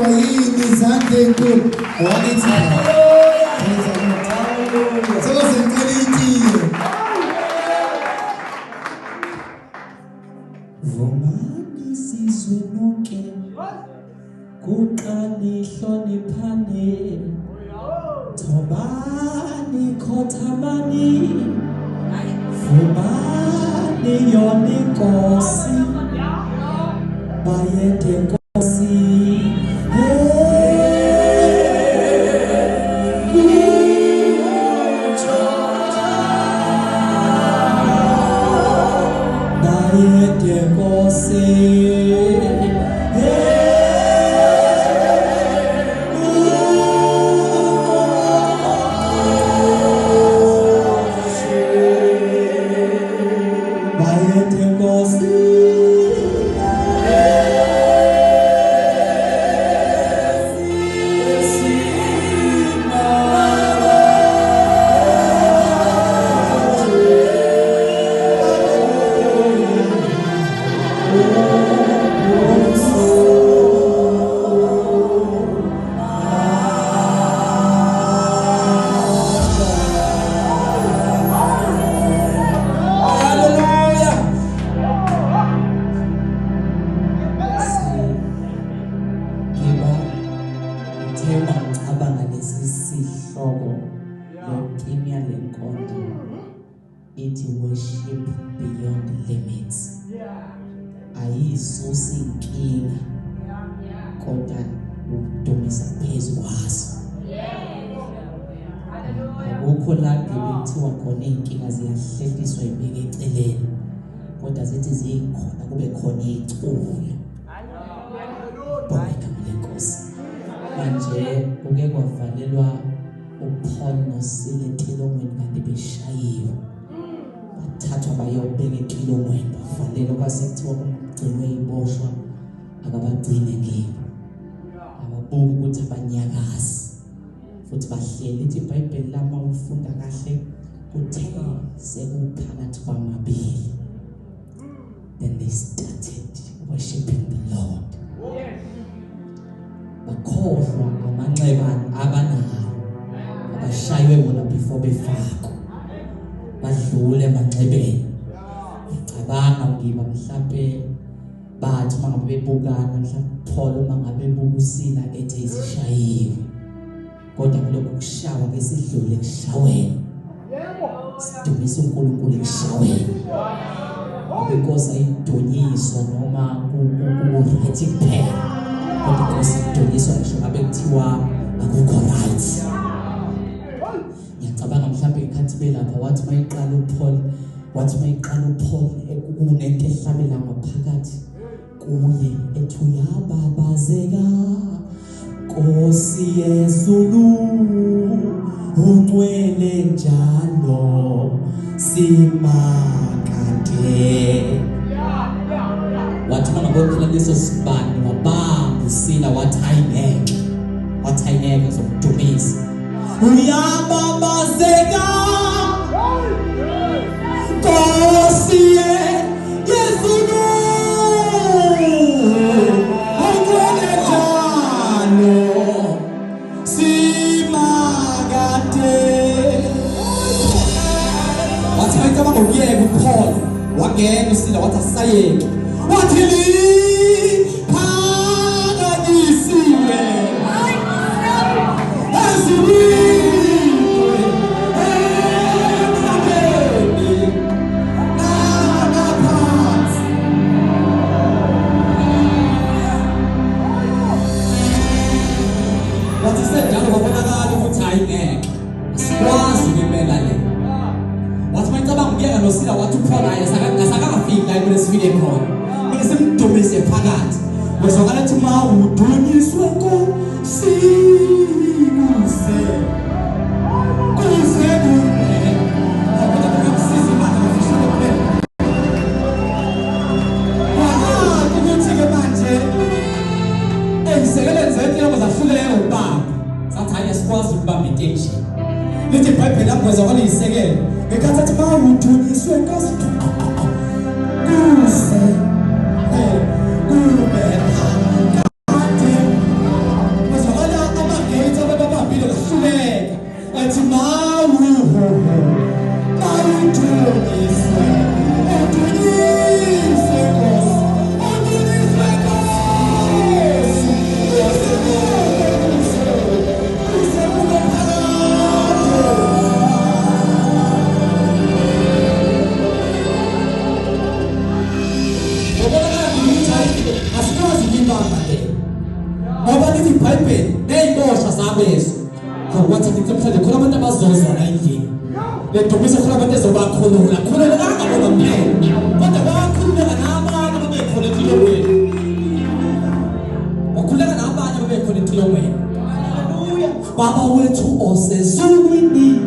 Kodwa yini izandla enkulu wakithi. Sokuzengcela itiye. Vumani sizwe nonke kuqali hloniphane thobani khothamani vumani yona inkosi bayede nkosi bayede nkosi worship beyond limits. Ayisusi inkinga kodwa udumisa phezu kwazo. Akukho lapho bekuthiwa khona inkinga ziyahleliswa ibeke eceleni kodwa zithi zikhona kube khona iculo. Bonke lenkosi. Manje kuke kwavalelwa uPaul noSila entilongweni kanti beshayiwe. Thathwa bayobeka entilongweni bavalelwa kwasekuthiwa umgcini iboshwa akabagcine ngibo. Ababuka ukuthi abanyakazi futhi bahleli ithi iBhayibheli lama ufunda kahle kuthe sekuphakathi kwamabili. Then they started worshiping the Lord. Bakhohlwa amanxebane abanawo abashaywe wona before befakwa. Badlule emanxebeni. Ngicabanga ngiba mhlambe bathi mangabe bebukana mhlambe Paul mangabe bebuka uSila ethe isishayiwe. Kodwa kulokhu kushawa kesidlule kushaweni. Sidumisa uNkulunkulu kushaweni. Because ayidonyiswa noma ku-ready kuphela. Kodwa Inkosi idonyiswa ngisho ngabe kuthiwa akukho right. Ngiyacabanga mhlambe ikhathi belapha wathi mayiqala uPaul kunento ehlabela ngaphakathi kuye ethi uyababazeka Nkosi yezulu ungcwele njalo simakade. Wathi mangabophela leso sibani wabamba uSila wathi ayingeke zokudumisa. Uyababazeka Nkosi yezulu ungcwele njalo simakade. Wathi mayicabanga ukuyeka uPaul wangena uSila wathi asayeke. Wathi liphakanyisiwe wathi sedala wabonakala ukuthi ayingeke sikwazi ukubeka le. Wathi mayicabanga ukuyeka noSila wathi uPaul akakafiki la kulesifike khona kumele simdumise phakathi wezwakala ukuthi ma udunyiswe Nkosi kuze ukuthi-ke manje ey'sekeleni zethu yabo zahluleka ukubamba sathi hhayi asikwazi ukubamba intention. Lithi iBhayibheli lapho wezwakala iy'sekelo ngekhathi athi ma udunyiswe Nkosi kuze kube phakade asikwazi ukuyibamba le ngoba lithi iBhayibheli ney'boshwa zabezo wathi ngithi mhlawumbe khona abantu abazozwa la endlini ledumise khona abantu ezobakhulula khulula kangabona kuphela kodwa bakhululeka nabanye ababekhona etilongweni bakhululeka nabanye ababekhona etilongweni Baba wethu osezulwini